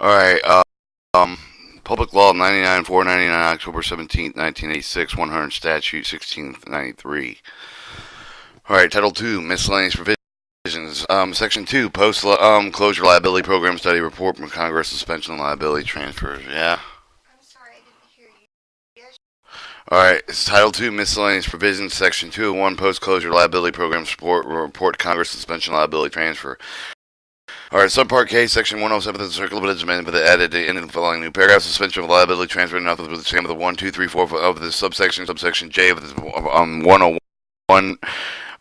Alright, um, Public Law 99-499, October 17th, 1986, 100 Statute 1693. Alright, Title 2, Miscellaneous Provisions. Section 2, Post-Closure Liability Program Study Report from Congress, Suspension and Liability Transfers. Yeah? I'm sorry, I didn't hear you. Yes. Alright, it's Title 2, Miscellaneous Provisions, Section 201, Post-Closure Liability Program Support Report Congress, Suspension and Liability Transfer. Alright, Subpart K, Section 107 of the Circular Village Amendment that added the end of the following new paragraph: suspension of liability transfer and nothing with the same of the 1, 2, 3, 4 of the subsection J of the 101,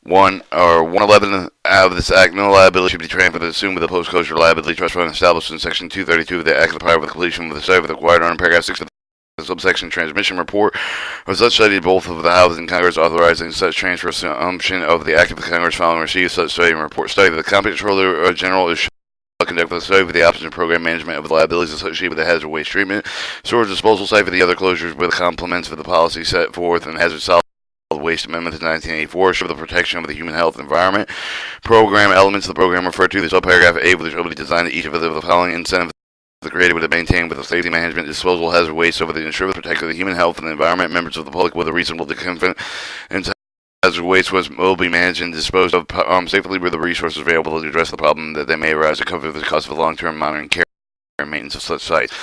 1 or 111 of this Act. No liability should be transferred assumed with the post-closure liability trust fund established in Section 232 of the Act prior to the completion of the study of the required under paragraph 6 of the subsection transmission report of such study. Both of the houses in Congress authorizing such transfer assumption of the Act of the Congress following receipt of such study and report. Study the Comptroller General is conduct the study for the options and program management of the liabilities associated with the hazardous waste treatment, storage, disposal site for the other closures with complements of the policy set forth in Hazardous Solid Waste Amendment of 1984 for the protection of the human health and environment. Program elements of the program referred to the subparagraph A, which will be designed to each of the following incentives created with it maintained with the safety management disposal hazardous waste over the ensure the protection of the human health and the environment. Members of the public with a reasonable confidence in hazardous waste will be managed and disposed of safely with the resources available to address the problem that they may arise to cover the cost of the long-term monitoring, care, and maintenance of such sites.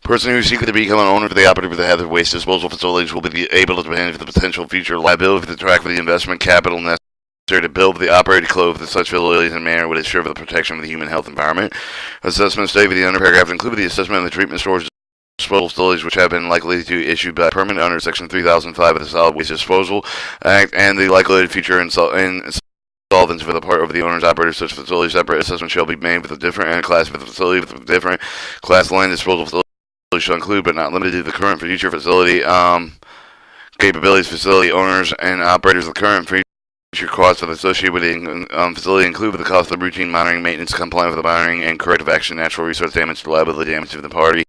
Person who seeks to become an owner for the operator of the hazardous waste disposal facilities will be able to manage the potential future liability for the track for the investment capital necessary to build the operated clove of such facilities in a manner would ensure for the protection of the human health and environment. Assessment study for the under paragraph include the assessment of the treatment storage disposal facilities which have been likely to be issued by permit under Section 3005 of the Solid Waste Disposal Act and the likelihood future insolvency for the part of the owners operators such facilities. Separate assessment shall be made with a different class for the facility with a different class land disposal facility shall include but not limited to the current future facility capabilities. Facility owners and operators of the current future costs of associated with the facility include with the cost of routine monitoring, maintenance, compliance with the monitoring, and corrective action, natural resource damage, liability damage to the party.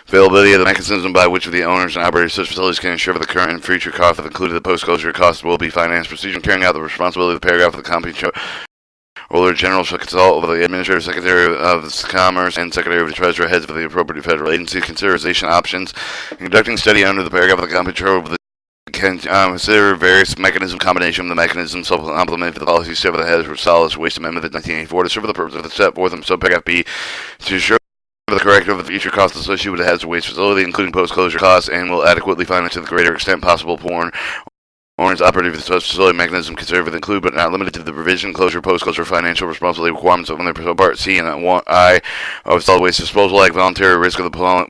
Availability of the mechanism by which the owners and operators of such facilities can ensure that the current and future costs, including the post-closure costs, will be financed. Procedure carrying out the responsibility of the paragraph of the Comptroller General shall consult with the Administrative Secretary of Commerce and Secretary of the Treasurer, heads of the appropriate federal agency. Consideration options. Conducting study under the paragraph of the Comptroller can consider various mechanism combination of the mechanism supplement for the policy set for the Hazardous Solid Waste Amendment of 1984 to serve the purpose of the set forth in subparagraph B to ensure the corrective of the future costs associated with the hazardous waste facility, including post-closure costs, and will adequately finance to the greater extent possible owners operative of the facility mechanism considered with include but not limited to the provision, closure, post-closure financial responsibility requirements of under Part C and I of Solid Waste Disposal Act, voluntary risk of the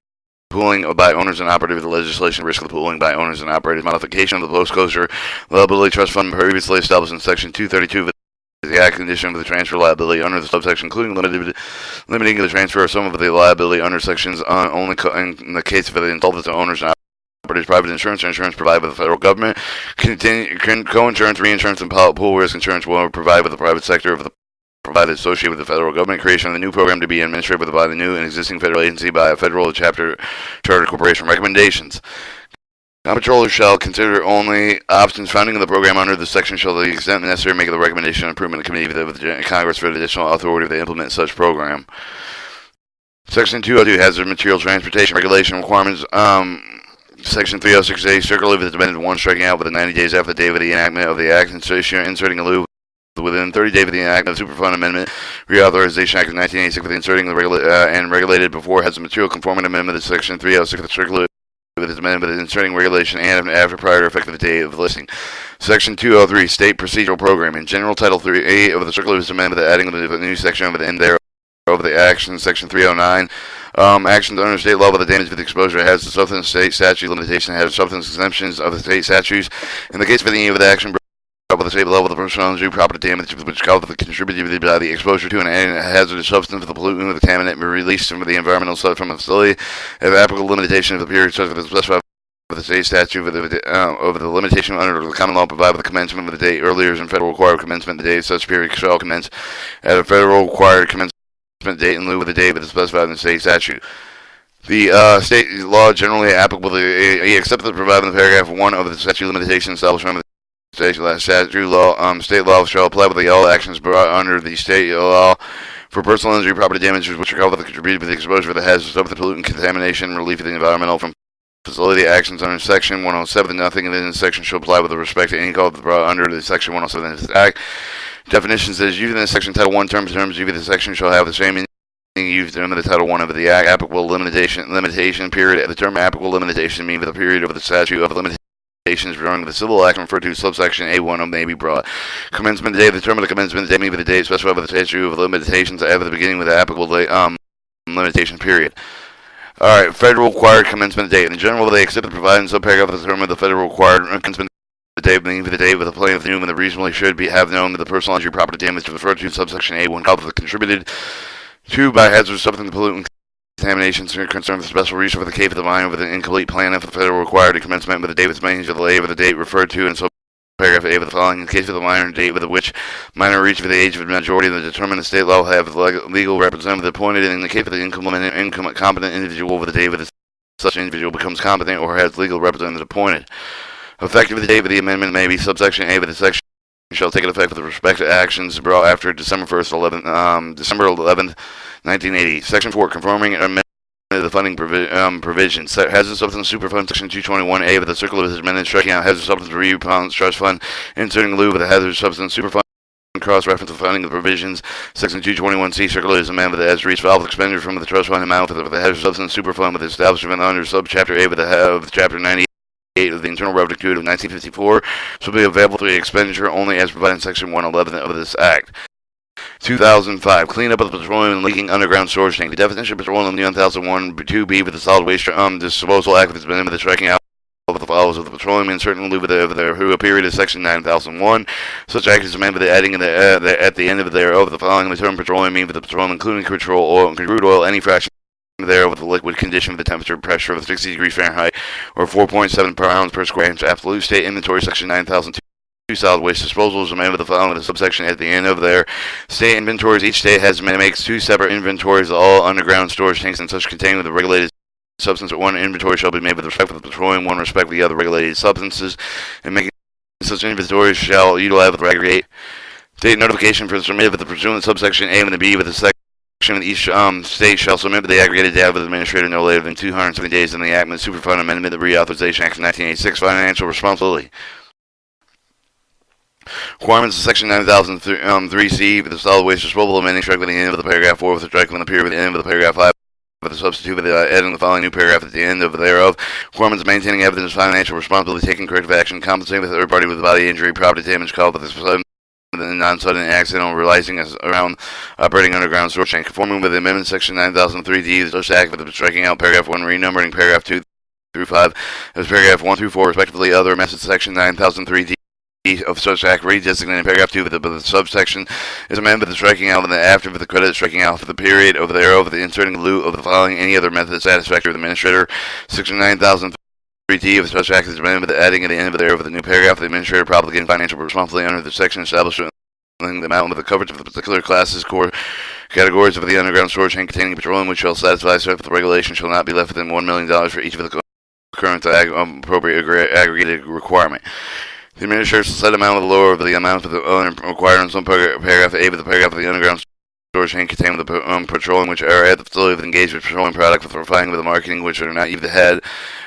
pooling by owners and operators of the legislation, risk of the pooling by owners and operators, modification of the post-closure liability trust fund previously established in Section 232 of the Act, condition of the transfer liability under the subsection, including limiting the transfer of some of the liability under sections only in the case of the insolvency of owners and operators. Private insurance or insurance provided by the federal government. Co-insurance, reinsurance, and pool risk insurance will provide by the private sector of the provided associated with the federal government. Creation of the new program to be administered by the new and existing federal agency by a federal charter corporation. Recommendations. Comptroller shall consider only options founding in the program under the section shall to the extent necessary make the recommendation and improvement committee with the Congress for additional authority to implement such program. Section 202 Hazardous Material Transportation Regulation Requirements. Section 306A Circular if it's amended 1 striking out within 90 days after the date of the enactment of the Act and inserting a lieu within 30 days of the enactment of the Superfund Amendment, Reauthorization Act of 1986 with inserting the and regulated before has a material conforming amendment of Section 306 of the Circular with its amendment with inserting regulation and after prior to effective date of listing. Section 203 State Procedural Program. In General Title 3A of the Circular is amendment adding the new section of the end there of the action. Section 309 actions under state law with the damage of the exposure has the substance state statute limitation has substance exemptions of the state statutes. In the case of any of the action with the state level, the personal injury, property damage which contributed by the exposure to an hazardous substance, the pollutant, the contaminant, released from the environmental site from a facility, if applicable limitation of the period such as specified with the state statute over the limitation under the common law provided with the commencement of the date earlier than federal required commencement, the date such period shall commence at a federal required commencement date in lieu of the date that is specified in the state statute. The state law generally applicable except the provided in the paragraph 1 of the statute limitation established under the statute law, state law shall apply with all actions brought under the state law for personal injury, property damages which are caused by the contributed by the exposure of the hazards of the pollutant contamination, relief of the environmental from facility actions under Section 107. Nothing in this section shall apply with respect to any cause brought under the Section 107 of this Act. Definition says, using this section Title 1 terms used in this section shall have the same meaning used under the Title 1 of the Act. Applicable limitation period. The term applicable limitation means the period of the statute of limitations during the civil action referred to subsection A1 of may be brought. Commencement date. The term of the commencement date may be the date specified by the statute of limitations at the beginning with the applicable limitation period. Alright, federal required commencement date. In general, they accept the provided in subparagraph of the term of the federal required commencement date, meaning the date with the plaintiff knew when the reasonably should have known that the personal injury property damage referred to subsection A1 called for contributed to by hazardous substance pollutant contamination concerned with special reason for the case of the minor with an incomplete plan of the federal required to commencement with the date with range of the delay of the date referred to in paragraph A of the following. In the case of the minor, date with which minor reached the age of majority, the determined state law will have the legal representative appointed. In the case of the incompetent individual, with the date with such individual becomes competent or has legal representative appointed. Effective the date of the amendment may be subsection A of the section shall take effect with respect to actions brought after December 11th, 1980. Section 4, conforming amendment of the funding provisions. Hazardous Substance Superfund, Section 221A of the Circular is amended, striking out Hazardous Substance Review Trust Fund, inserting lieu of the Hazardous Substance Superfund. Cross-reference the funding of the provisions. Section 221C circular is amended as to resolve expenditure from the trust fund amount of the Hazardous Substance Superfund with establishment under subchapter A of Chapter 98 of the Internal Revenue Code of 1954 shall be available for the expenditure only as provided in Section 111 of this Act. 2005, cleanup of the petroleum and leaking underground storage tank. The definition of petroleum 1001 2B with the Solid Waste Disposal Act has been amended with the striking out of the followers of the petroleum and certainly with the who a period of Section 9001. Such act is amended with the adding at the end of thereof the following. The term petroleum means with the petroleum including crude oil, any fraction thereof with the liquid condition with the temperature and pressure of 60 degrees Fahrenheit or 4.7 pounds per square inch. Absolute state inventory Section 9002. Solid waste disposal is amended with the following with a subsection at the end of their state inventories. Each state makes two separate inventories of all underground storage tanks and such containing the regulated substance. One inventory shall be made with respect to the petroleum, one respect to the other regulated substances, and making such inventories shall utilize the aggregate date notification for submitted with the pursuant subsection A and the B with the section. Each state shall submit the aggregated data with the administrator no later than 270 days in the Act and the Superfund Amendment, the Reauthorization Act of 1986, financial responsibility. Requirements of Section 9003C for the solid waste disposal amending striking at the end of the paragraph 4 with the striking on the period at the end of the paragraph 5 with the substitute with adding the following new paragraph at the end of thereof. Requirements of maintaining evidence of financial responsibility, taking corrective action, compensating the third party with body injury, property damage caused by the non-sudden accident or realizing around operating underground storage tank. Conforming with the amendment Section 9003D of the Social Act with the striking out paragraph 1, renumbering paragraph 2 through 5 as paragraph 1 through 4 respectively. Other amendments Section 9003D of such act redesignating paragraph 2 but the subsection is amended with the striking out and the after with the credit striking out for the period over thereof the inserting lieu of the following any other method satisfactory to the administrator. Section 9003D of such act is amended with the adding at the end of thereof the new paragraph the administrator probably getting financial responsibility under the section establishing the amount of the coverage of the particular classes core categories of the underground storage tank containing petroleum which shall satisfy such the regulation shall not be less than $1 million for each of the current appropriate aggregated requirement. The administrator shall set amount of the lower of the amount of the required in some paragraph A of the paragraph of the underground storage tank containing the petroleum which are at the facility with engaged with petroleum product with refining with the marketing which are not even had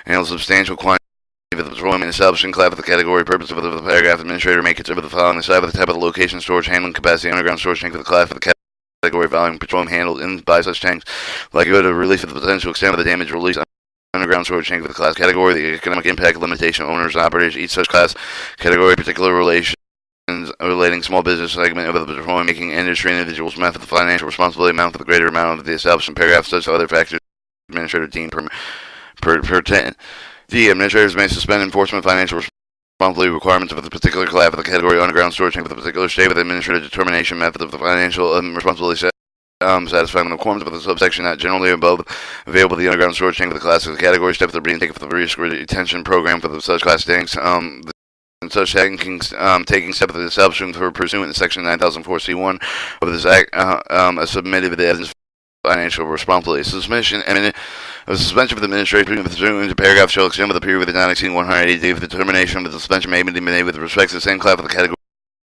and a substantial quantity of the petroleum and establishing class of the category purpose of the paragraph. The administrator may consider the following the side of the type of the location storage handling capacity underground storage tank with the class of the category volume petroleum handled in by such tanks likelihood of release of the potential extent of the damage release underground storage tank with the class category, the economic impact limitation owners and operators, each such class category, particular relations relating small business segment of the petroleum making industry individuals, method of financial responsibility, amount of the greater amount of the establishment paragraph, such other factors administrator team per 10. D. Administrators may suspend enforcement of financial responsibility requirements of the particular class of the category underground storage tank with a particular state with administrative determination method of the financial responsibility satisfying the requirements of the subsection not generally above available the underground storage tank of the class of the category steps that are being taken for the risk retention program for the such class tanks and such taking steps of the establishment for pursuant to Section 9004C1 of this Act submitted with the evidence financial responsibility. Suspension and a suspension of the administration pursuant to paragraph shall extend with the period with the not exceeding 180 days. The determination of the suspension may be made with respect to the same class of the category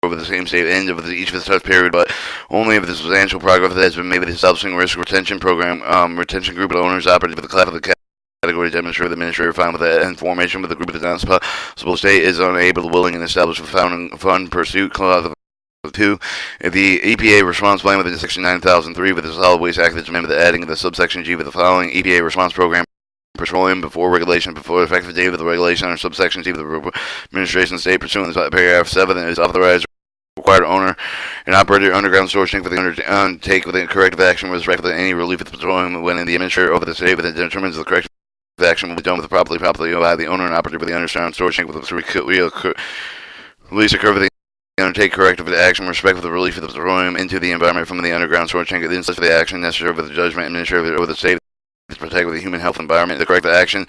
over the same state end of each of the such period, but only if the substantial progress has been made with the establishing risk retention program, retention group of owners operating with the class of the category demonstrated the administrator found with the information with the group of the non-possible state is unable, willing, and established with founding fund pursuit clause of 2. If the EPA response plan within Section 9003 with the Solid Waste Act is amended, the adding of the subsection G with the following EPA response program. Petroleum before regulation, before the effective date of the regulation under subsection C of the administration state pursuant to paragraph 7 is authorized required owner and operator underground storage tank for the undertake with corrective action with respect to any relief of the petroleum when the administrator over the state with determines the corrective action will be done with the property by the owner and operator with the underground storage tank with the release occur with the undertake corrective action with respect to the relief of the petroleum into the environment from the underground storage tank in such the action necessary with the judgment administrator over the state to protect with the human health environment. The corrective action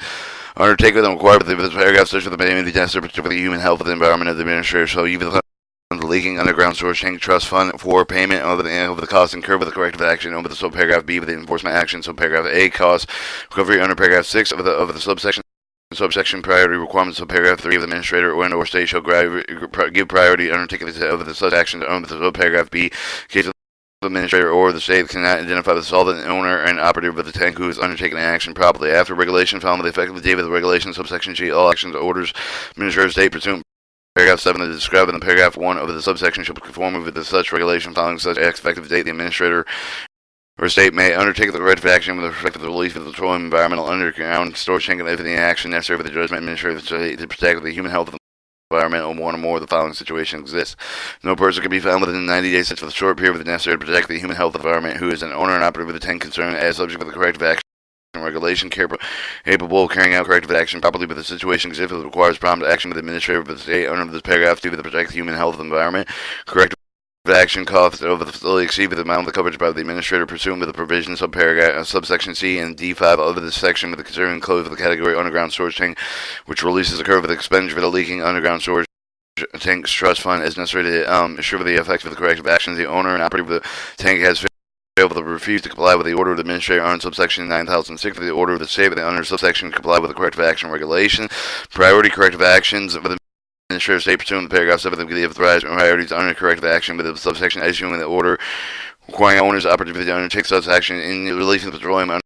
undertaken and required with the paragraph such for the mainly necessary for the human health of the environment of the administrator. So even the leaking underground storage tank trust fund for payment of the cost incurred with the corrective action over the subparagraph B with the enforcement action. Subparagraph A cost recovery under paragraph 6 of the subsection priority requirements of paragraph 3 of the administrator or state shall give priority undertaking of the such action under the subparagraph B. Case of the administrator or the state cannot identify the solvent owner and operator of the tank who is undertaking an action properly. After regulation found with the effective date of the regulation, subsection G, all actions, orders, administrator state pursuant paragraph 7 is described in the paragraph 1 of the subsection shall conform with the such regulation following such effective date. The administrator or state may undertake the corrective action with respect to the relief of the petroleum environmental underground storage tank and if any action necessary with the judgment administrator to protect the human health of the environment or one or more of the following situations exists. No person can be found within 90 days such for the short period necessary to protect the human health of the environment who is an owner and operator with the tank concerned as subject to the corrective action regulation capable of carrying out corrective action properly with the situation exists if it requires prompt action with the administrator of the state under this paragraph 2 to protect the human health of the environment. Corrective action costs over the facility exceed the amount of the coverage by the administrator pursuant to the provisions of paragraph subsection C and D5 of this section with the considering close of the category underground storage tank, which releases occur with the expenditure of the leaking underground storage tank's trust fund as necessary to ensure the effects of the corrective actions. The owner and operator of the tank has failed to refuse to comply with the order of the administrator under subsection 9006 of the order of the state, but under subsection comply with the corrective action regulation. Priority corrective actions with the administrator state pursuant to paragraph 7 of the authorized priorities under corrective action with the subsection issuing the order requiring owners operative to undertake such action in releasing the petroleum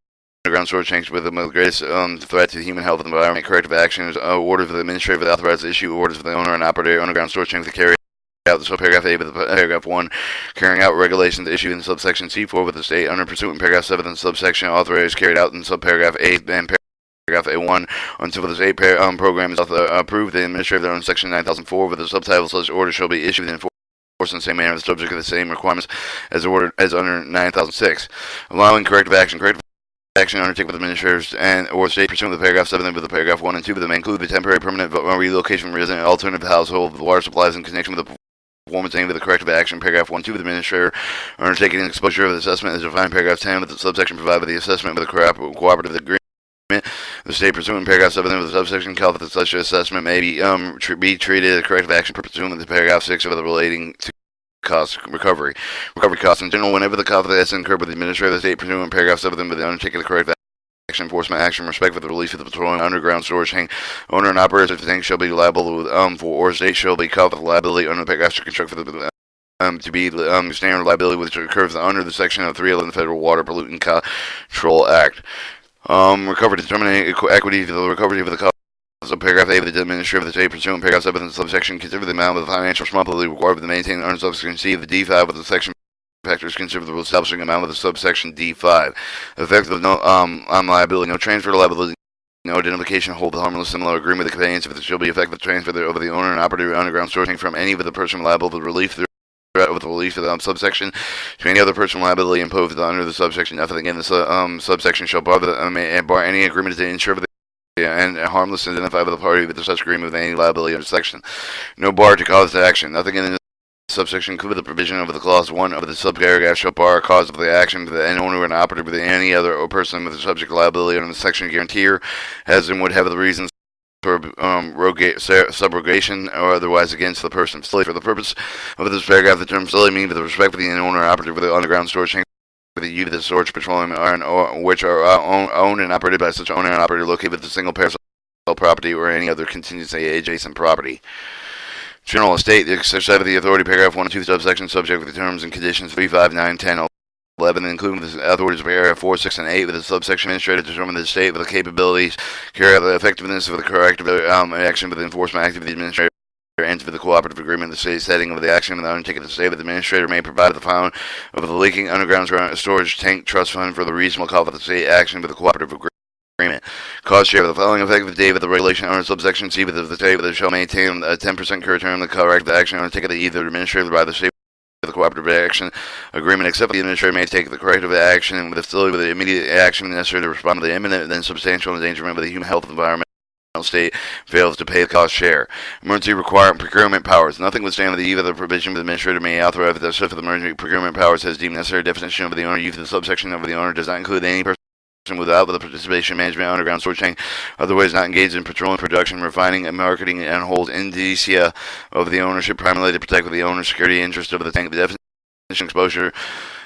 underground storage tanks with the greatest threat to the human health and environment. Corrective actions orders for the administrator for the authorized issue orders for the owner and operator underground storage tanks to carry out the subparagraph A with the paragraph 1 carrying out regulations issued in subsection C4 with the state under pursuant in paragraph 7 and subsection authorized carried out in subparagraph A and paragraph A1 until the state program is approved. The administrator under section 9004 with the subtitle such order shall be issued and enforced in the same manner, the subject of the same requirements as ordered as under 9006. Allowing corrective action undertaken with administrators and or state pursuant to paragraph 7 with the paragraph 1 and 2 but may include the temporary permanent relocation from resident alternative household with water supplies in connection with the performance aimed at the corrective action. Paragraph 1, 2 of the administrator undertaking an exposure of the assessment is defined. Paragraph 10 with the subsection provided with the assessment with a cooperative agreement. The state pursuant paragraph 7 of the subsection called that such assessment may be treated as corrective action pursuant to paragraph 6 of the relating to cost recovery costs in general whenever the cost that's incurred with the administrator of the state pursuant paragraph 7 with the undertaking of corrective action enforcement action respect for the release of the petroleum underground storage tank owner and operator of the tank shall be liable for or state shall be covered with liability under the paragraph to construct for the to be standard liability which occurs under the section of 311 Federal Water Pollutant Control Act. Recovery determining equity for the recovery of the cost. So paragraph 8 of the administrator of the state pursuant paragraph 7 of the subsection consider the amount of the financial responsibility required to maintain under subsection C of the D5 of the section factors consider the establishing amount of the subsection D5. Effect of no liability, no transfer to liability, no identification hold the harmless similar agreement with the conveyance if it shall be effective transfer over the owner and operator underground storage from any of the person liable to relief with the release of the subsection to any other person liability imposed under the subsection. Nothing in the subsection shall bar any agreement to ensure the and harmless and identified by the party with such agreement with any liability under section. No bar to cause the action. Nothing in the subsection could the provision of the clause 1 of the subparagraph shall bar a cause of the action to the owner and operator with any other or person with the subject liability under the section guarantor as and would have the reasons for subrogation or otherwise against the person. For the purpose of this paragraph, the term facility means with respect to the owner and operator with the underground storage tank with the use of the storage petroleum which are owned and operated by such owner and operator located with a single parcel property or any other contingency adjacent property. General estate, the exercise of the authority, paragraph 1 and 2, subsection, subject to the terms and conditions 3, 5, 9, 10, 11, including the authorities of paragraph 4, 6, and 8, with the subsection administrator to determine the state with the capabilities, carry out the effectiveness of the corrective action with the enforcement activity of the administrator, enter the cooperative agreement, the state setting of the action, and the undertaking of the state of the administrator may provide the found of the leaking underground storage tank trust fund for the reasonable cost of the state action with the cooperative agreement. Cost share of the following effective date of the regulation under subsection C with the state shall maintain a 10% current term the corrective action undertaken to either administrator by the state of the cooperative action agreement, except the administrator may take the corrective action with the facility with the immediate action necessary to respond to the imminent and then substantial endangerment of the human health and environment state fails to pay the cost share. Emergency procurement powers. Nothing withstanding the either the provision the administrator may authorize the shift of the emergency procurement powers has deemed necessary. Definition of the owner. Use of the subsection of the owner does not include any person without the participation management underground storage tank, otherwise not engaged in petroleum production, refining, and marketing, and holds indicia of the ownership primarily to protect the owner's security interest of the tank. The definition exposure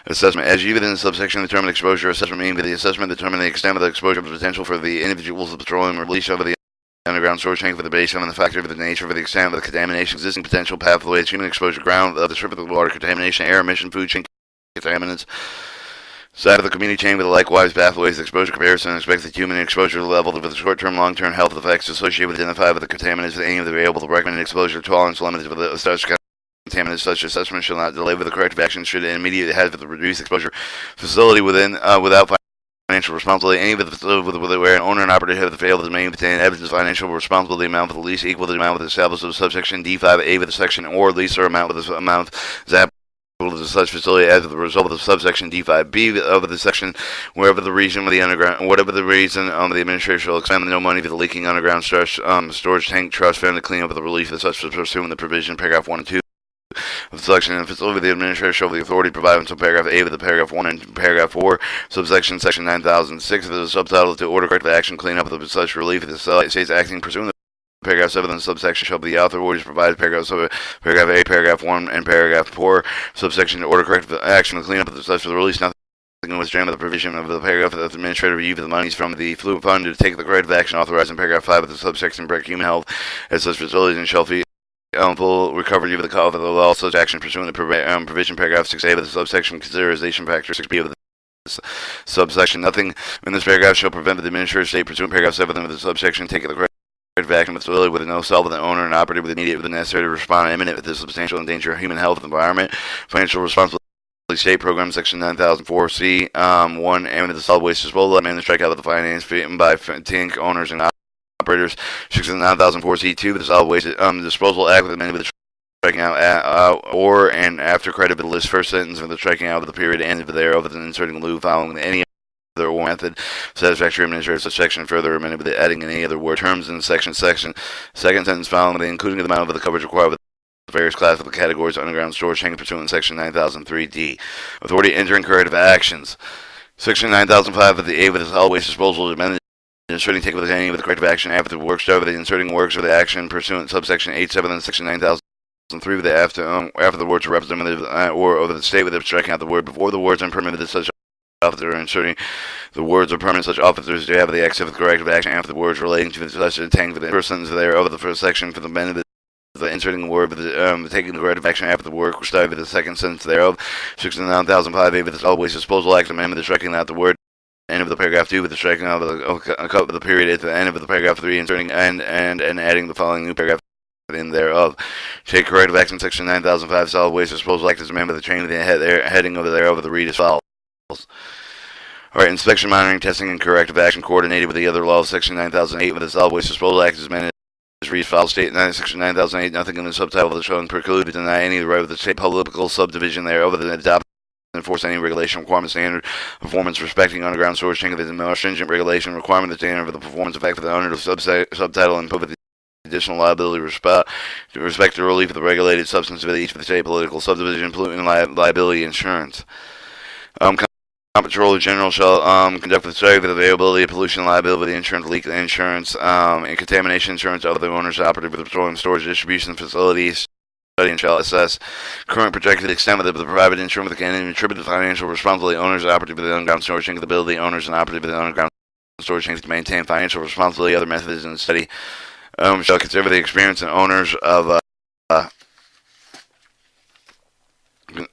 assessment. As you within the subsection determine exposure assessment mean by the assessment determine the extent of the exposure of the potential for the individuals of petroleum release over the underground storage tank for the base on the factor of the nature of the extent of the contamination, existing potential pathways, human exposure, ground of the surface of the water contamination, air emission, food chain contaminants, side of the community chain with likewise pathways, exposure comparison, expected human exposure level with the short-term, long-term health effects associated with identified with the contaminants, any of the variable the recommended exposure tolerance limits with the such contaminants. Such assessment shall not delay with the corrective action should it immediately have the reduced exposure facility without financial responsibility. Any of the facility where an owner and operator have failed to maintain evidence of financial responsibility amount for the lease equal to the amount with established of subsection D5A with the section or lease or amount with the amount is applicable to such facility as a result of the subsection D5B of the section wherever the reason of the underground whatever the reason the administrator shall examine no money for the leaking underground storage tank trust fund to clean up the relief of such pursuant the provision paragraph 1 and 2 of the selection and facility the administrator shall have the authority provided until paragraph A of the paragraph 1 and paragraph 4 subsection section 9006 of the subtitle to order corrective action clean up of such relief of the states acting pursuant to paragraph 7 of the subsection shall be the authorities provided paragraph A, paragraph 1 and paragraph 4 subsection to order corrective action to clean up of such for the release nothing was jammed with the provision of the paragraph of the administrative review of the monies from the Superfund to take the corrective action authorized in paragraph 5 of the subsection break human health at such facilities and shall be full recovery of the cost of the law such action pursuant to provision paragraph 6A of the subsection consideration factor 6B of the subsection. Nothing in this paragraph shall prevent the administrative state pursuant to paragraph 7 of the subsection taking the corrective action with facility with no cell with the owner and operator with immediate with the necessary to respond imminent with the substantial endanger of human health and environment. Financial responsibility state program section 9004C 1 and with the solid waste disposal and the strike out of the finance by tank owners and operators, section 9004C2 with the solid waste disposal act with amendment with the striking out or and after credit with the list first sentence of the striking out of the period and thereof and inserting lieu following any other method satisfactory administrative such section further amended with adding any other word terms in section second sentence following the including of the amount of the coverage required with various classes of the categories of underground storage tank pursuant to section 9003D. Authority entering corrective actions. Section 9005 of the A with the solid waste disposal amended inserting take with any with the corrective action after the works over the inserting works of the action pursuant to subsection 87 and section 9003 with the after the words are representative or over the state with the striking out the word before the words and permitted such officer inserting the words or permanent such officers to have the accept the corrective action after the words relating to the such tank with the first sentence there over the first section for the amendment the inserting the word with the taking the corrective action after the work started with the second sentence thereof. Section 9005A with the solid waste disposal act amendment striking out the word end of the paragraph 2 with the striking out of the period at the end of the paragraph 3 inserting and adding the following new paragraph in thereof. Take corrective action section 9005 solid waste disposal act as amended with the chain of the heading over thereof the read as follows. Alright, inspection, monitoring, testing, and corrective action coordinated with the other laws section 9008 with the solid waste disposal act as amended read file state section 9008 nothing in the subtitle of the show preclude to deny any of the right of the state political subdivision thereof than adopt enforce any regulation requirement standard performance respecting underground storage tank with a more stringent regulation requirement the standard for the performance effect of the under the subtitle and put with the additional liability respect to relief of the regulated substance of each of the state political subdivision pollutant liability insurance. Comptroller General shall conduct the study of the availability of pollution liability insurance, leak insurance, and contamination insurance of the owners operative with petroleum storage distribution facilities. Study and shall assess current projected extent of the private insurance with the can attribute the financial responsibility owners operative with the underground storage tank, the ability owners and operative with the underground storage tanks to maintain financial responsibility. Other methods in the study shall consider the experience and owners of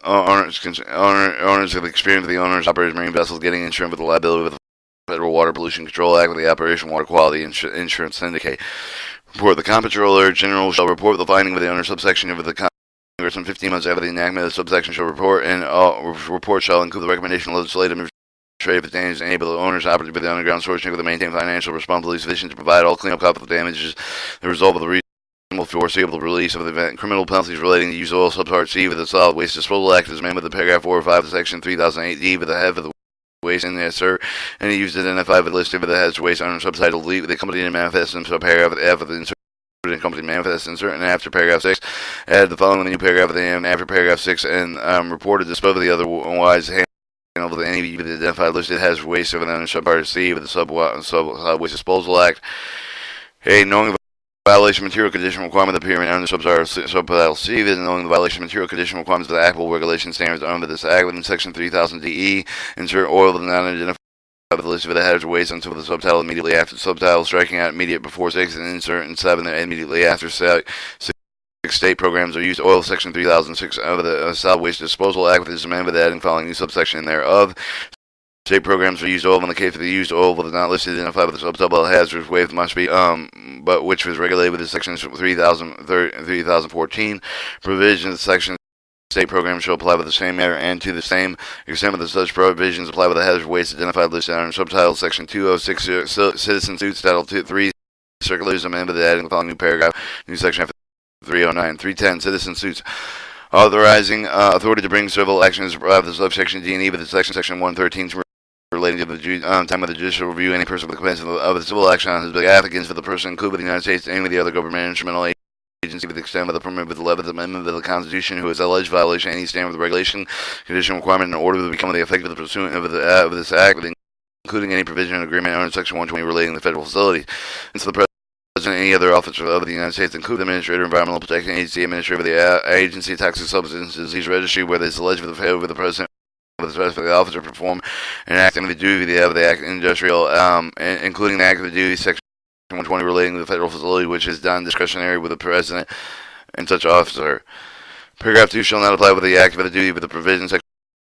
Owners have experienced the owners operators marine vessels getting insurance with the liability with the Federal Water Pollution Control Act with the Operation Water Quality Insurance Syndicate. Report. The Comptroller General shall report the finding of the owner subsection of the Congress in 15 months after the enactment of the subsection shall report, and report shall include the recommendation of legislative administrative advantages to enable the owners operating with the underground storage tank to maintain financial responsibility sufficient to provide all cleanup costs of damages the result of the foreseeable release of the event. Criminal penalties relating to use of oil subpart C with the Solid Waste Disposal Act is amended with the paragraph 4 or 5 of section 3008D with the head of the waste in the assert any used identified with the listed with the heads waste under subtitle leave the company and manifest in subparagraph F of the insert and company manifest insert and after paragraph 6 add the following new paragraph at the end after paragraph 6 and reported dispose of the otherwise handled with any identified listed has waste of an under subpart C with the Solid Waste Disposal Act. Hey, knowing the violation material condition requirement appearing under subtitle C is knowing the violation material condition requirements of the applicable regulation standards under this act within section 3000 DE insert oil with non-identified with the list of the hazardous waste until the subtitle immediately after subtitle striking out immediate before 6 and insert in 7 immediately after 6 state programs are used oil section 3006 of the Solid Waste Disposal Act with this amendment with adding following new subsection thereof. State programs for used oil in the case of the used oil was not listed identified with the subtitle hazardous waste must be but which was regulated with the section 3014 provisions section state programs shall apply with the same manner and to the same extent with such provisions apply with the hazardous waste identified listed under subtitle section 206 citizen suits title 3 circulars amended with adding the following new paragraph new section 309 310 citizen suits authorizing authority to bring civil actions of the subsection D and E with the section 113 relating to the time of the judicial review, any person with the complaints of the civil action on his behalf against the person included with the United States, any of the other government instrumental agency with the extent of the permit with the 11th Amendment of the Constitution who has alleged violation of any standard of the regulation, condition, requirement, and order to become the effect of the pursuant of this act, including any provision or agreement under Section 120 relating to federal facilities. And so the President, any other officer of the United States, including the Administrator, Environmental Protection Agency, Administrator of the Agency, Toxic Substance Disease Registry, where it is alleged with the failure of the President with the officer perform an act of the duty of the act industrial, including the act of the duty section 120 relating to the federal facility, which is done discretionary with the president and such officer. Paragraph 2 shall not apply with the act of the duty with the provision section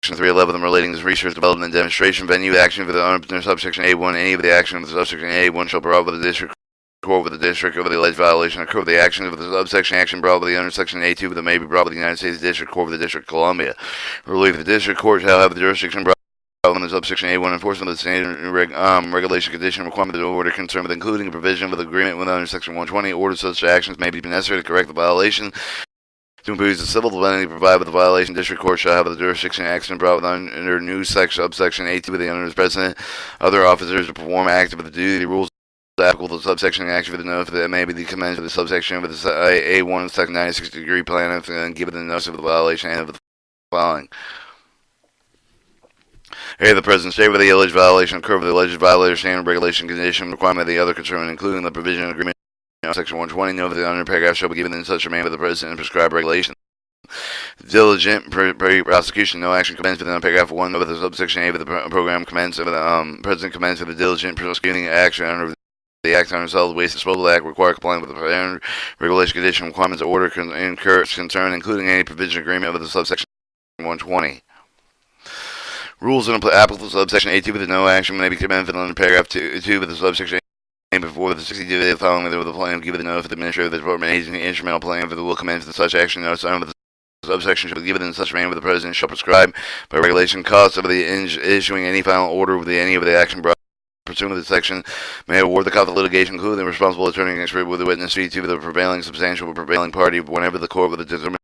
311 relating to research, development, and demonstration venue action for the under subsection A1. Any of the action of the subsection A1 shall provide with the district court with the district over the alleged violation occur with the action of the subsection action brought by the under section A2 but may be brought by the United States District Court with the District of Columbia. Relief. The district court shall have the jurisdiction brought in the subsection A1 enforcement of the standard regulation condition requirement of the order concerned with including a provision of the agreement with under section 120 order such actions may be necessary to correct the violation. To impose the civil penalty provided with the violation, district court shall have the jurisdiction action brought under new section subsection A2 with the under president, other officers to perform active with the duty rules applicable to subsection action for the notice that may be commenced with the subsection with the A1 section 96-degree plan and given the notice of the violation and of the following. A. The President state where the alleged violation occurred with the alleged violator standard regulation condition requirement of the other concern, including the provision of agreement section 120. Note that the under paragraph shall be given in such a manner with the President and prescribed regulation. Diligent prosecution. No action commenced within paragraph 1 of the subsection A of the program commenced with the President commenced with the diligent prosecuting action under the Act under Solid Waste Disposal Act require compliance with the regulation condition requirements of order concern, including any provision agreement with the subsection 120. Rules and applicable to subsection A2 with no action may be commenced under paragraph 2 with the subsection A before the 60 days following the plan given the notice of the administrator of the department agency instrumental plan for the will commence with such action notice under the subsection shall be given in such manner with the President shall prescribe by regulation costs of the issuing any final order with any of the action brought pursuant to this section may award the cost of litigation, including the responsible attorney expert with the witness fee to the prevailing substantial prevailing party whenever the court with the determination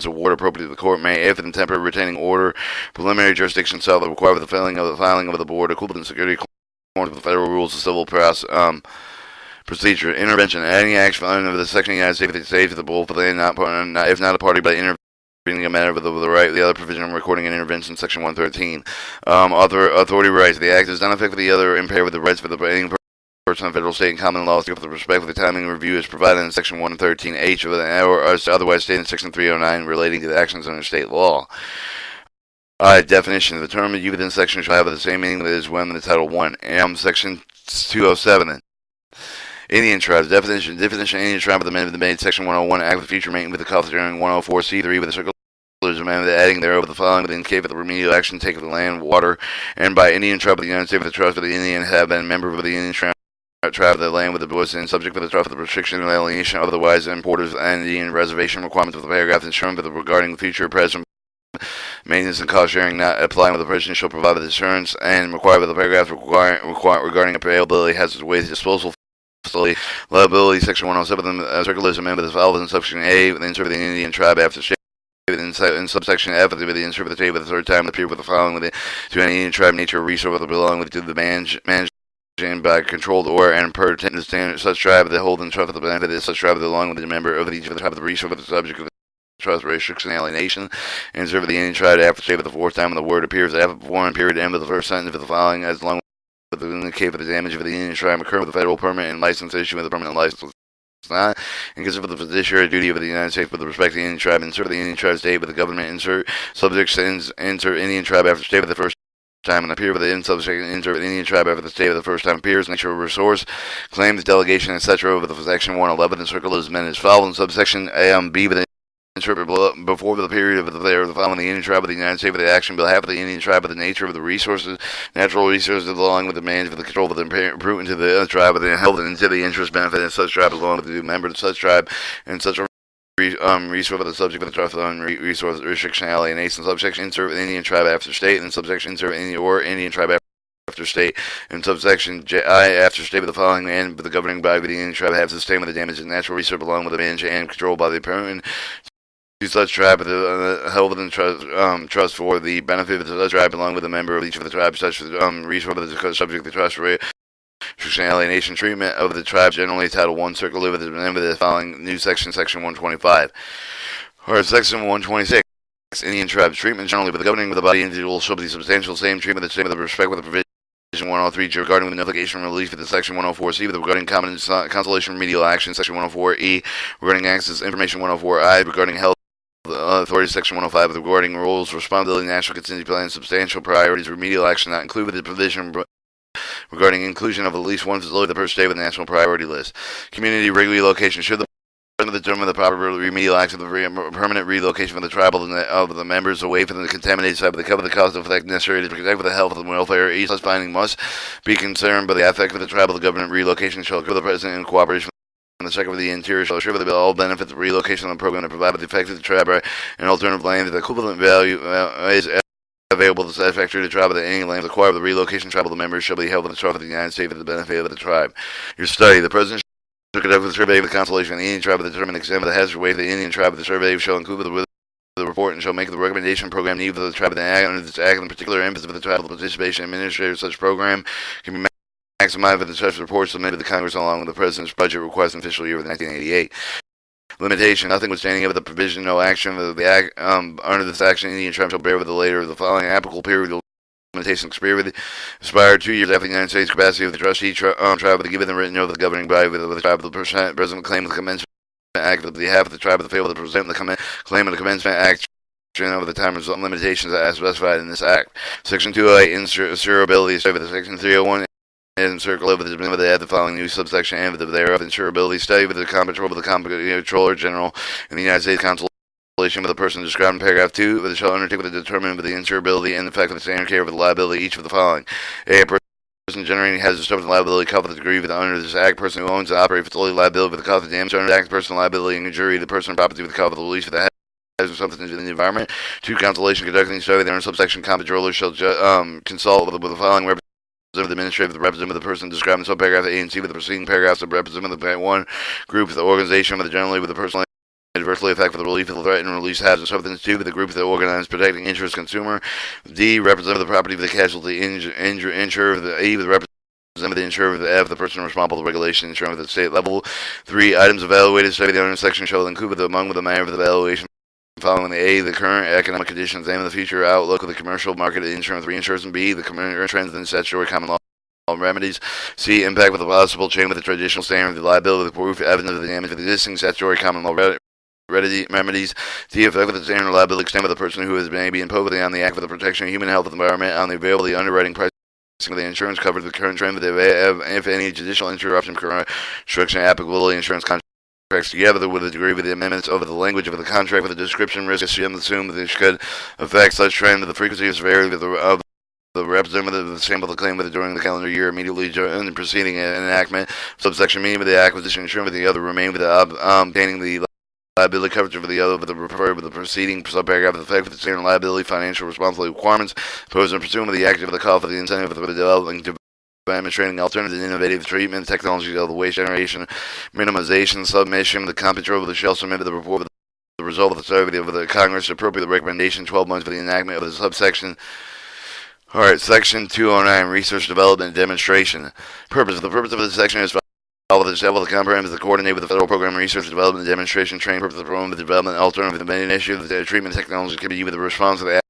award appropriate to the court may, if in temporary retaining order, preliminary jurisdiction shall require with the filing of the board equivalent security according to the federal rules of civil procedure. Intervention. Any action under the section of the United States of the bull for the if not a party by intervening a matter with the right the other provision recording and intervention section 113. Authority rights. The act does not affect the other impaired with the rights for the any person of federal, state, and common laws with respect to the timing review is provided in section 113H or otherwise stated in section 309 relating to the actions under state law. Definition. The term used within section shall have the same meaning as when in the Title I. Section 207. Indian tribes. Definition of Indian tribe of the men of the made Section 101 Act of Future Maintenance with the Coffee during 104C3 with the circle amendment adding thereof the following within case of the remedial action taken of the land, water, and by Indian tribe of the United States of the trust of the Indian have been member of the Indian tribe of the land with the boys and subject for the trust of the restriction and alienation of otherwise importers and Indian reservation requirements of the paragraph ensuring that regarding the future present maintenance and cost sharing not applying with the person shall provide the assurance and require by the paragraph regarding availability hazardous waste disposal facility liability section 107 circulars amendment as follows in section A with the insert of the Indian tribe after state in subsection F with the insert of the state with the third time appear with the following with it to any Indian tribe nature or resource that belong with to the managed by controlled or and pertain to standard such tribe that hold in trust of the benefit of such tribe that along with the member of each of the tribe of the resource of the subject of the trust restriction and alienation and serve the Indian tribe after state of the fourth time when the word appears after before and period end of the first sentence of the following as long with the indicate of the damage of the Indian tribe occur with the federal permit and license issue with the permanent license not and consider the fiduciary duty of the United States with respect to the Indian tribe insert the Indian tribe state with the government insert subjects insert Indian tribe after state of the first time and appear with the subsection insert Indian tribe after the state of the first time appears nature resource claims delegation etc. over the section 111 and circle is men as followed in subsection B with the insert before the period of the following the Indian tribe of the United States with the action on behalf of the Indian tribe of the nature of the resources natural resources along with the management of the control of the prudent to the tribe of the health and into the interest benefit of such tribe along with the member of such tribe and such a resource of the subject of the trust on resource restriction alienation subsection insert Indian tribe after state and subsection insert Indian or Indian tribe after state and subsection I after state with the following and with the governing body of the Indian tribe have sustained with the damage of natural resource along with the management and control by the parent to such tribe of the held in trust for the benefit of the tribe along with a member of each of the tribes such resource of the subject of the trust for alienation treatment of the tribe generally Title 1 circle over the name of the following new section 125 or section 126 Indian tribes treatment generally with the governing of the body individual shall be substantial same treatment the same with respect with the provision 103 regarding the notification and relief of the section 104C with regarding common consolation remedial action section 104E regarding access information 104I regarding health authorities section 105 regarding rules responsibility national contingency plan substantial priorities remedial action not included with the provision regarding inclusion of at least one facility the first day with the national priority list. Community relocation should the determine the proper remedial action of the permanent relocation of the tribal of the members away from the contaminated site, but to cover the cost of effect necessary to protect the health and welfare. Each such finding must be concerned by the effect of the tribal government relocation shall occur the president in cooperation with the Secretary of the Interior shall assure that all benefits of relocation of the program to provide with the affected tribe and alternative land that equivalent value is available to satisfactory to the tribe of any land acquired with the relocation tribe of the members shall be held in the trust of the United States for the benefit of the tribe. Your study. The President shall conduct the survey of the consolation of the Indian tribe to determine the extent of the hazard weight of the Indian tribe of the survey shall include the report and shall make the recommendation program need for the tribe of the act under this act and particular emphasis of the tribal participation administrator of such program can be maximized with the such reports submitted to the Congress along with the President's budget request in fiscal year of 1988. Limitation. Nothing withstanding of the provision, no action of the act under this action, Indian tribe shall bear with the later of the following applicable period of limitation expired 2 years after the United States capacity of the trustee tribe to give the written note of the governing body with the tribe of the president claim of the commencement act of the behalf of the tribe of the fail to present the claim of the commencement act over the time result limitations as specified in this act. Section 208 insurability study with Section 301 and circle over the following new subsection and thereof insurability study with the comptroller of the comptroller general in the United States consultation with the person described in paragraph 2 with the shall undertake with the determinant of the insurability and the effect of the standard care of the liability each of the following. A person generating hazardous substance liability covered the degree of the under this act person who owns and operates facility liability with the cost of damage under the act personal liability and injury the person or property with the cost of the release of the hazardous substance in the environment. 2 consolation conducting the study the under subsection comptroller shall consult with the following representatives of the administrative representative of the person described in subparagraph A and C with the preceding paragraphs of representative of the 1 group of the organization with the generally with the personal adversely affect for the relief of the threat and release hazardous substance 2 with the group of the organized protecting interest consumer. D representative of the property of the casualty insurer of the E with the representative of the insurer of the F the person responsible for the regulation insurer at the state level. 3 items evaluated study the owner section shall include among the manner of the evaluation following the A, the current economic conditions, and the future outlook of the commercial market, insurance, reinsurance, and B, the current trends and statutory common law remedies. C, impact with the possible change with the traditional standard, the liability, the proof, evidence of the damage of the existing statutory common law remedies. D, effect with the standard liability extent with the person who has may be imposed on the act for the protection of human health and environment on the availability underwriting price of the insurance coverage of the current trend, if any judicial interruption, restriction, applicability, insurance contracts together with a degree of the amendments of the language of the contract with a description risk assumed that this could affect such trend of the frequency of severity of the representative of the sample of the claim during the calendar year immediately during the preceding enactment, subsection meaning with the acquisition insurance with the other remain with the obtaining the liability coverage of the other with the referred with the preceding subparagraph of the effect with the standard liability financial responsibility requirements posed and pursuant with the active of the call for the incentive of the developing demonstrating alternative and innovative treatment technologies of the waste generation, minimization, submission, the control of the shall submit the report with the result of the survey of the Congress appropriate recommendation 12 months for the enactment of the subsection. Alright, section 209, research, development, and demonstration. The purpose of this section is to follow the comprehensive coordinate with the federal program research, development, and demonstration training purpose of the program, the development, alternative, the main issue of the treatment technology can be used with the response to the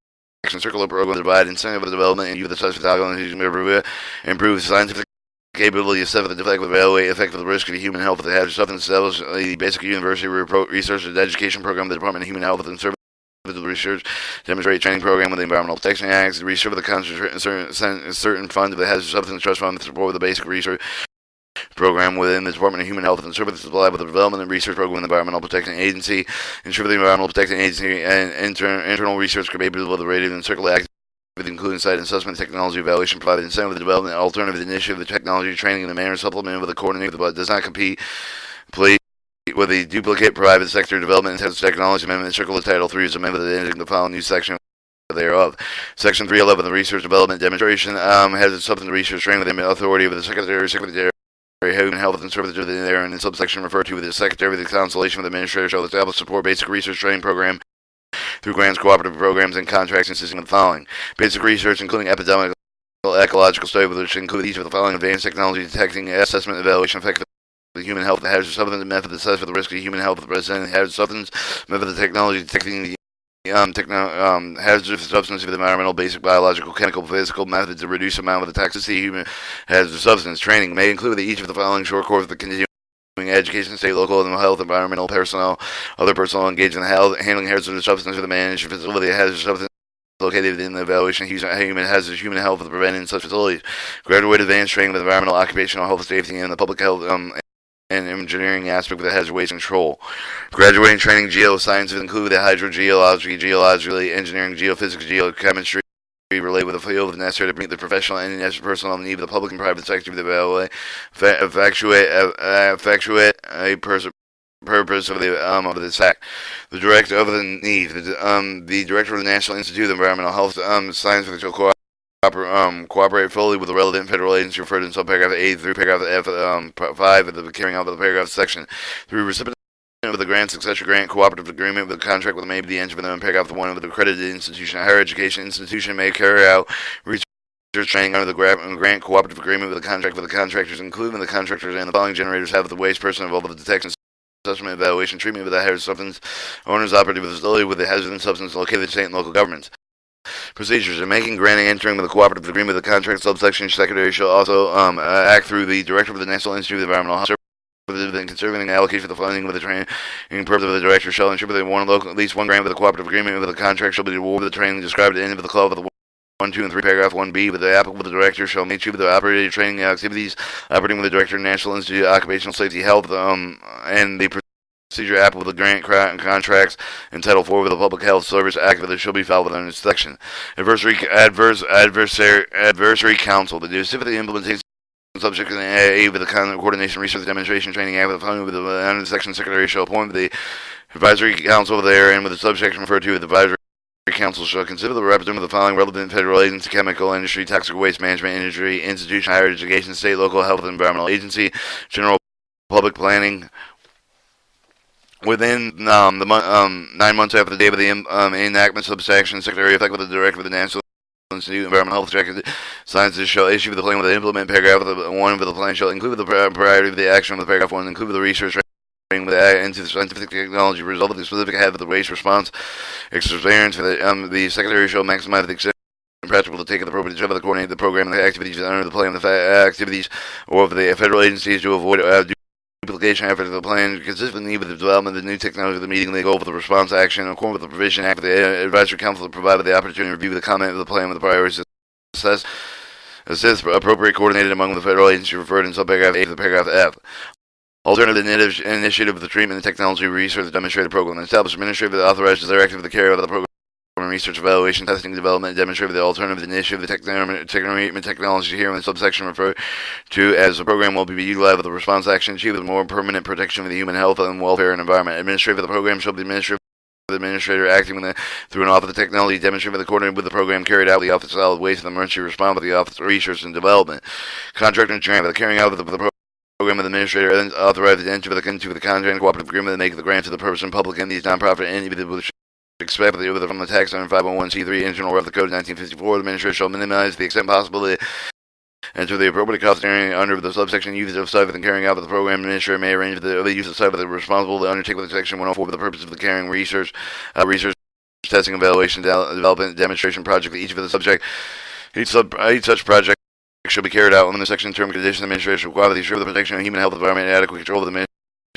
action circular program to provide incentive of the development and use the such technology improve scientific capability of set the defect with evaluate effect of the risk of human health with the hazard substance establish the basic university research and education program, the Department of Human Health and Services research, demonstrate training program with the Environmental Protection Act, research for the certain fund of the hazard substance trust fund to support the basic research program within the Department of Human Health and Services supply with the development and research program in the Environmental Protection Agency, ensure the Environmental Protection Agency and internal research capable of the rated and circular activity, including site assessment, technology evaluation, provided incentive of the development, alternative initiative, the technology training in the manner supplemented with a coordinator but does not compete, play with the duplicate private sector development and technology amendment. Circular Title 3 is amended in the following new section thereof. Section 311, the research development demonstration has a substance research training with the authority of the Secretary of Human Health and Services there, and in subsection referred to with the Secretary of the Constellation of the Administrator shall establish support basic research training program through grants, cooperative programs, and contracts consisting of the following: basic research, including epidemic ecological study, which include each of the following: advanced technology detecting, assessment, evaluation, effect of the human health, the hazardous substance method, assess for the risk of human health, the presenting hazardous substance method, the technology detecting the hazardous substance of the environmental, basic biological, chemical, physical methods to reduce amount of the toxicity human hazardous substance. Training may include each of the following short course of the continuing education, state, local, and health, environmental personnel, other personnel engaged in handling hazardous substance of the managed facility, hazardous substance located in the evaluation of human hazardous human health of preventing such facilities. Graduate advanced training with environmental, occupational health, safety, and the public health and engineering aspect of the hazard waste control. Graduating training geosciences include the hydrogeology, geology, engineering, geophysics, geochemistry, related with the field necessary to meet the professional and national personnel need of the public and private sector of the evaluate, effectuate a purpose of this act. The director of the need, the director of the National Institute of Environmental Health Science shall cooperate fully with the relevant federal agency referred in subparagraph A through paragraph F 5 of the carrying out of the paragraph section. Through recipient of the grant, successor grant, cooperative agreement with the contract with maybe the entry of the paragraph 1 of the accredited institution, higher education institution may carry out research training under the grant cooperative agreement with the contract with the contractors, including the contractors and the following generators have the waste person involved with the detection, assessment, evaluation, treatment with the hazardous substance, owners operating with the facility with the hazardous substance located in state and local governments. Procedures in making, granting, entering with a cooperative agreement with the contract subsection secretary shall also act through the director of the National Institute of Environmental Health and conserving the allocation of the funding with the training purpose of the director shall ensure that at least one grant with a cooperative agreement with the contract shall be awarded the training described at the end of the clause of the 1, 2, and 3, paragraph 1b, but the applicable director shall make sure the operating training activities operating with the director of the National Institute of Occupational Safety Health and the procedure applicable to grant contracts and Title IV with the Public Health Service Act that shall be filed within this section. Adversary counsel, the specific implementation subject to A with the coordination research demonstration training act with the following with the section secretary shall appoint the advisory council there and with the subsection referred to as the advisory council shall consider the representative of the following relevant federal agency: chemical industry, toxic waste management industry, institution, higher education, state, local health and environmental agency, general public planning. Within 9 months after the date of the enactment subsection, secretary effective with the director of the National Institute of Environmental Health Sciences shall issue the plan with the implement paragraph of the 1 of the plan shall include the priority of the action of the paragraph 1, include the research with into the scientific technology result of the specific head of the waste response experience for the secretary shall maximize the extent practical to take the appropriate step of the coordinate the program and the activities under the plan of the activities or of the federal agencies to avoid duplication after the plan consistently with the development of the new technology of the meeting the goal for the response action in accordance with the provision act of the advisory council to provide the opportunity to review the comment of the plan with the priorities assess Assist appropriate coordinated among the federal agencies referred in subparagraph A to the paragraph F. Alternative initiative of the treatment and technology research demonstrated program. Establish administrative authorized directive of the carry out of the program. Research, evaluation, testing, development, demonstrated the alternative initiative, the technology here in the subsection referred to as the program will be utilized with the response action achieved with more permanent protection of the human health and welfare and environment. Administrative of the program shall be administered the administrator acting through an office of technology demonstrated the coordinated with the program carried out with the office of solid waste and emergency response with the office of research and development. Contract and grant the carrying out of the program of the administrator authorized to enter into the contract and cooperative agreement to make the grant to the person, public entities, nonprofit entities which expect from the tax under 501c3 internal revenue code 1954. The administrator shall minimize the extent possible and to the appropriate cost under the subsection use of site and carrying out of the program. Administrator may arrange the use of site with the responsible to undertake with section 104 for the purpose of the carrying research, testing, evaluation, development, demonstration project. Each of the subject, each such project shall be carried out within the section term and conditions. The administrator shall require the ensure the protection of human health, environment, and adequate control of the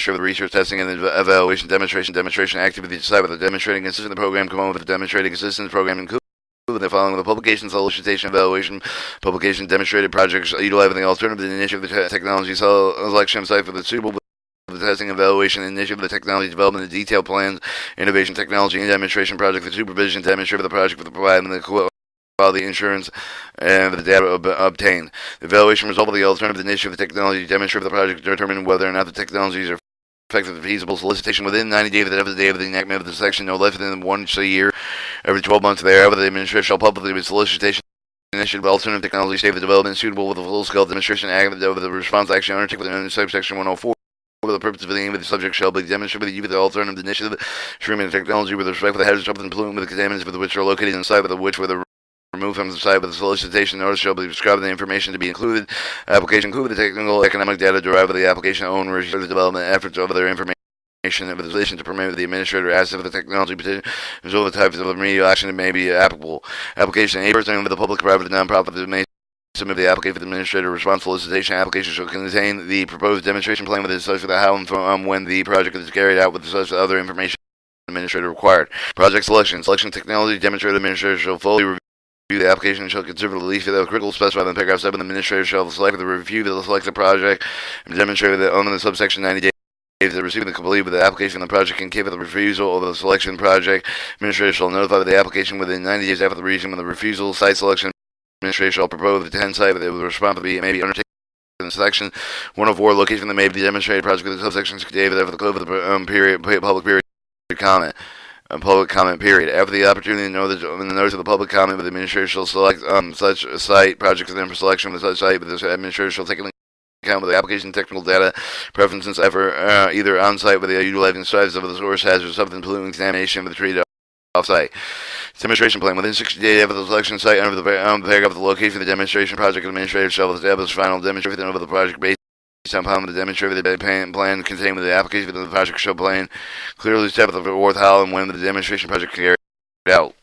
the research, testing, and evaluation, demonstration activity to site with the demonstrating consistent the program come on with the demonstrating assistance program include the following: the publication, solicitation, evaluation, publication, demonstrated projects utilizing the alternative initiative, the technology selection site for the suitable the testing, evaluation, initiative, the technology development, the detailed plans, innovation, technology, and demonstration project, the supervision, demonstration of the project for the providing the quality insurance and the data obtained. The evaluation result of the alternative initiative, the technology demonstration of the project to determine whether or not the technologies are effective and feasible. Solicitation within 90 days of the day of the enactment of the section, no less than once a year, every 12 months thereafter. The administration shall publicly with solicitation initiative of alternative technology state the development suitable with a full-scale demonstration act of the response action undertaken within subsection 104. For the purpose of the aim of the subject shall be demonstrated with the alternative initiative, treatment technology with respect to the hazardous substance pollutant with the contaminants with which are located in the site with which were the removed from the site with the solicitation notice shall be described the information to be included. Application included the technical economic data derived from the application owner research the development efforts of their information in relation to permit the administrator as if the technology petition and all the types of remedial action that may be applicable. Application a person with the public, private, non-profit that may submit the application for the administrator response solicitation. Application shall contain the proposed demonstration plan with the such for the how and from when the project is carried out with such other information administrator required. Project selection technology demonstrator administrator shall fully review the application and shall consider the least of the critical specified in paragraph 7. The administrator shall select the review of the selected project and demonstrate that under the subsection 90 days that receiving the complete with the application of the project can give the refusal of the selection project. Administrator shall notify the application within 90 days after the reason of the refusal. Site selection administrator shall propose the 10 site that the response may be undertaken in section 104. Location that may be demonstrated project with the subsection David after the close of the period public period comment. Public comment period. After the opportunity to know in the notice of the public comment, the administrator shall select such a site project and then for selection of such site, but the administrator shall take account with the application technical data preferences ever either on site with the utilizing sites of the source hazard substance pollutant contamination with the treated off site. Demonstration plan within 60 days after the selection site under the paragraph of the location of the demonstration project administrator shall establish final demonstration of the project based upon the demonstrated plan contained with the application of the project shall plan clearly set the fourth how and when the demonstration project carried out.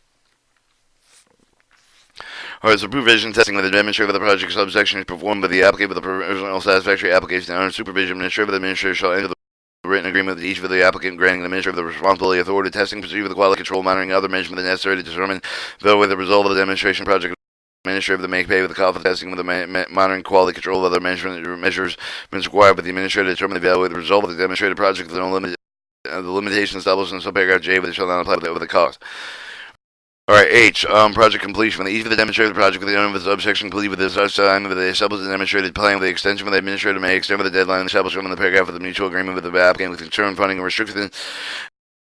Alright, so supervision testing with the demonstrator of the project subsection is performed by the applicant with a provisional satisfactory application under supervision. Administrator of the administrator shall enter the written agreement with each of the applicant granting the administrator of the responsibility authority testing procedure with the quality control monitoring other measurements necessary to determine whether the result of the demonstration project administrator of the make pay with the cost of testing with the monitoring quality control of other measures required by the administrator to determine the evaluate the result of the demonstrated project with no limit the limitation established in subparagraph J, but it shall not apply with the cost. Alright, H, project completion. When each of the demonstrated project with the owner of the subsection complete with the such time with the established and demonstrated plan with the extension with the administrator may extend with the deadline established in the paragraph of the mutual agreement with the applicant with concern funding and restrictions.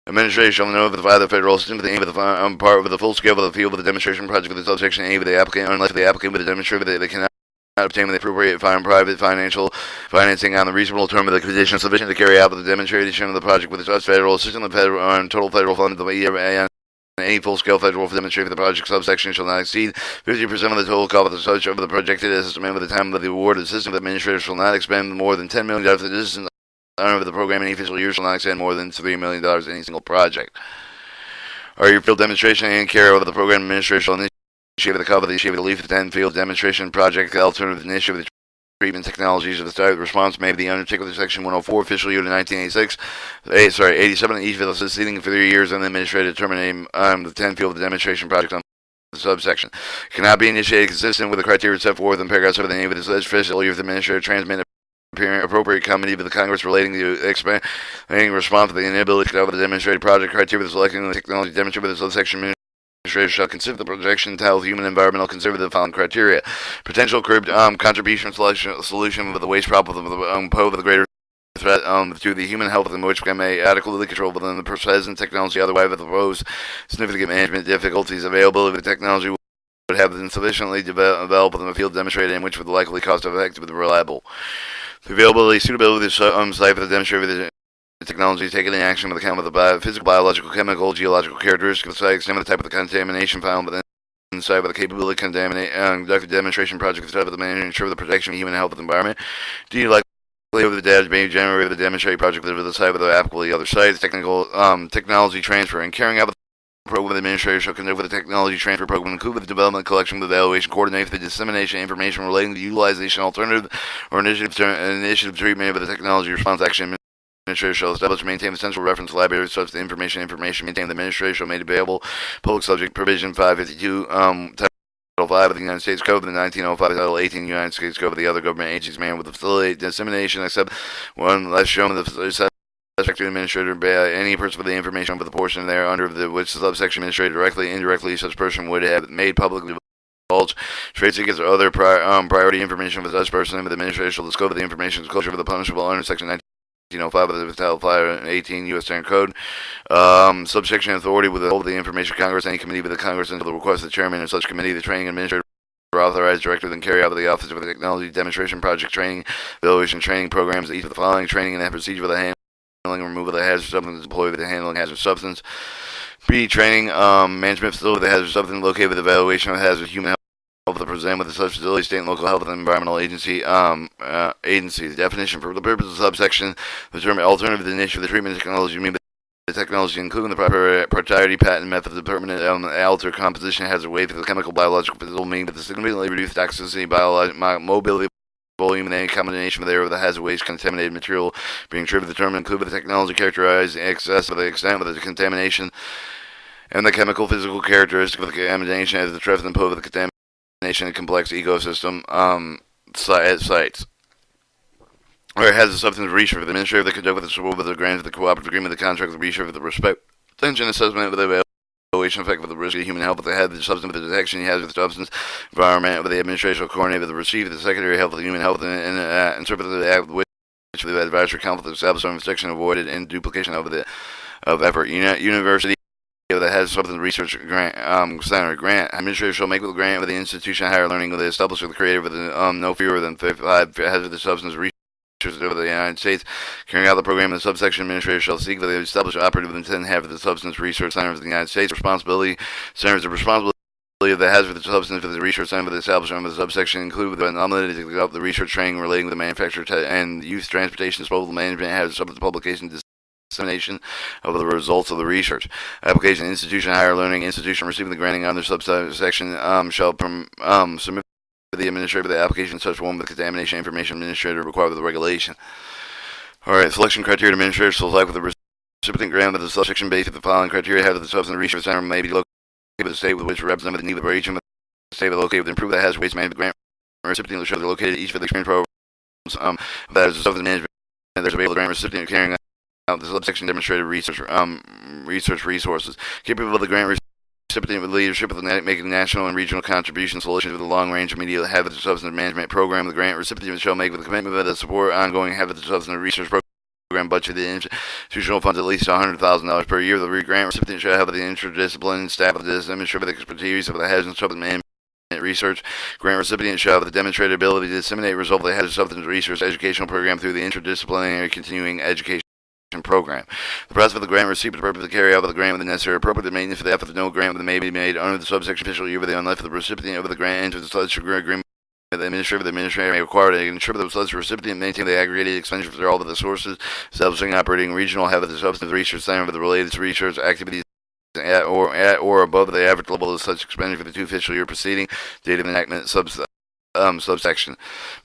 Administration shall notify the federal system with the aim of the part of the full scale of the field of the demonstration project with the subsection A with the applicant, unless the applicant with the demonstrator they cannot obtain the appropriate private financial financing on the reasonable term of the condition sufficient to carry out the demonstration of the project with the federal assistance of the federal total federal funds of the year. Any full-scale federal demonstration for the project subsection shall not exceed 50% of the total cost of such of the projected estimate with the time of the award. The system administrator shall not expend more than $10 million for the distance of the program in any fiscal year shall not extend more than $3 million in any single project. Your field demonstration and carry over the program administrator shall initiate the cover the issue of the leaf of the 10 field demonstration project alternative initiative of the treatment technologies of the start response may be undertaken with section 104 official year to 1986 87 each of the succeeding for 3 years and the administrator determining the 10 field of the demonstration project the subsection. It cannot be initiated consistent with the criteria set forth in paragraph 7 of the name of the legislature of the administrator transmitted appropriate committee to the Congress relating to expanding response to the inability to cover the demonstrated project criteria for selecting the technology demonstrated with the subsection. Administrator shall consider the projection entitled human environmental consider the following criteria: potential contribution solution with the waste problem pose with a greater threat to the human health in which can may adequately control within the present technology, otherwise with the pose significant management difficulties. Availability of the technology would have been sufficiently developed in the field demonstrated in which would likely cost effective and reliable. The availability, suitability of the site for the demonstrated technology taken in action with account of the physical, biological, chemical, geological characteristics of the site, extent of the type of the contamination found within the site, with the capability to conduct a demonstration project for the type of the management, ensure the protection of human health and environment. D, likely over the data being generated with the demonstrated project with the site with the applicable other sites, technology transfer, and carrying out the program administrator shall conduct with the technology transfer program, include with the development, collection, with evaluation, coordinate for the dissemination of information relating to utilization, alternative, or initiative treatment of the technology response action. Administrator shall establish and maintain the central reference library such the information maintained. The administrator shall make available public subject provision 552 Title 5 of the United States Code, the 1905 Title 18 United States Code of the other government agencies man with the facilitate dissemination except one less shown the subject to administrator by any person with the information for the portion there under which the subsection administrator directly indirectly such person would have made publicly divulge trade secrets or other priority information for such person, and the administrator shall disclose the information disclosure of the punishable under section 1905 of the Title 5 and 18 U.S. Standard Code. Subsection authority with the whole of the information Congress, any committee with the Congress, until the request of the chairman of such committee, the training administrator authorized director then carry out with the Office of the Technology Demonstration Project Training, Evaluation Training Programs, each of the following training and procedure for the handling and removal of the hazardous substance deployed with the handling hazardous substance. B. Training management facility with the hazardous substance located with evaluation of hazardous human health of the present with the such facility, state and local health and environmental agency agency. The definition for the purpose of subsection, the term alternative to the nature of the treatment technology mean the technology including the proprietary patent method of permanent alter composition has a way for the chemical, biological, physical mean but the significantly reduced toxicity, mobility, volume, and any combination thereof that has a waste contaminated material being trivially determined, including the technology characterized excess of the extent of the contamination and the chemical physical characteristic of the contamination as the threat and pose of the contamination and complex ecosystem sites. Or it has a substance of research for the administrator of the conduct with the support of the grant of the cooperative agreement, the contract with the research of the respect, attention, assessment with the evaluation effect of the risk of human health, with the head of the substance with the detection he has with the substance, environment with the administration shall coordinate with the receiver, the secretary of health of the human health, and interpret the act with which the advisory council to establish some restriction avoided and duplication of effort. University that has substance research grant center grant administrator shall make with the grant with the institution higher learning with the established with the creator with no fewer than 5 hazardous substance research of the United States, carrying out the program in the subsection administrator shall seek for the established operative within 10 half of the substance research center of the United States. Responsibility centers the responsibility of the hazardous substance for the research center for the establishment of the subsection include with the unlimited to conduct the research training relating to the manufacture and use, transportation, disposal, management, hazardous substance publication, dissemination of the results of the research. Application institution higher learning institution receiving the granting under subsection shall submit the administrator of the application in such form with contamination information administrator required with the regulation. Alright, selection criteria administrator shall select with the recipient grant with the subsection based on the following criteria have the substance research center may be located in the state with which representative need of region with the state located with improved that has waste management grant recipient will show they're located each of the experience programs that is the substance management there's available grant recipient carrying out the subsection demonstrated research resources capable of the grant recipient with leadership of making national and regional contributions solutions with a long-range immediate hazardous substance management program. The grant recipient shall make with the commitment of the support ongoing hazardous substance research program budget the institutional funds at least $100,000 per year. The grant recipient shall have the interdisciplinary staff of this demonstrate the expertise of the hazardous substance management research. Grant recipient shall have the demonstrated ability to disseminate results of the hazardous substance research educational program through the interdisciplinary continuing education program. The process of the grant receipt for the purpose of carry out of the grant with the necessary appropriate maintenance for the effort of no grant may be made under the subsection official year with the unless the recipient of the grant enters the such agreement with the administrator may require to ensure that the such recipient maintain the aggregated expenditure for all of the sources, establishing operating regional hazardous substance research center with the related research activities at or above the average level of such expenditure for the 2 fiscal year preceding date of enactment subsection.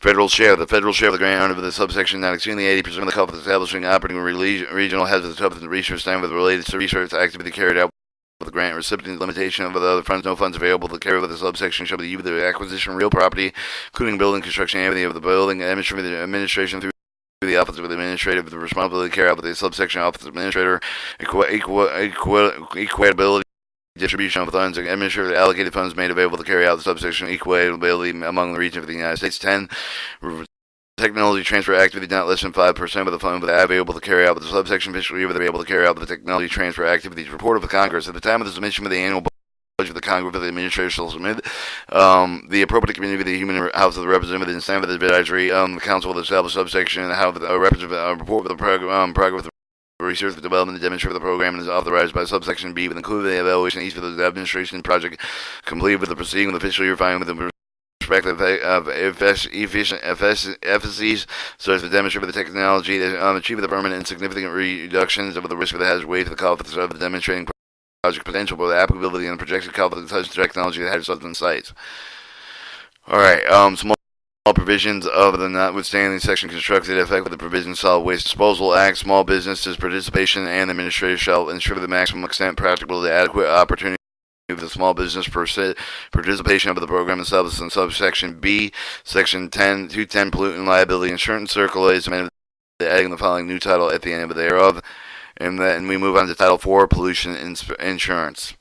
Federal share. The federal share of the grant under the subsection not exceeding 80% of the cost of establishing operating regional hazardous substance research center with related research activity carried out the grant recipient, limitation of the other funds, no funds available to carry with the subsection shall be the acquisition of real property, including building, construction, and of the building, administration through the Office of the Administrative, the responsibility to carry out with the subsection Office of Administrator, equitability, distribution of funds, administer the allocated funds made available to carry out the subsection equitability among the region of the United States. 10. Technology transfer activity not less than 5% of the fund available to carry out with the subsection fiscal year, but able to carry out the technology transfer activities. Report of the Congress. At the time of the submission of the annual budget of the Congress of the Administrator shall submit the appropriate committee of the Human House of the Representatives and Senate of the Advisory. The Council will establish subsection and have a report of the progress of research and development to demonstrate the program is authorized by subsection B, with including the evaluation each of the administration project completed with the proceeding of the fiscal year finding with the respective efficacies, so as to demonstrate the technology that achieve the permanent and significant reductions of the risk of the hazard weight of the cost of the demonstrating project potential for the applicability and the projected cost of such technology that has substance sites. All right, small provisions of the notwithstanding section constructed effect with the provisions of Solid Waste Disposal Act. Small businesses participation and administrator shall ensure to the maximum extent practicable the adequate opportunity of the small business participation of the program established in subsection B, section 10, 210 pollutant liability insurance circular is amended, adding the following new title at the end of thereof, and then we move on to Title 4 pollution insurance.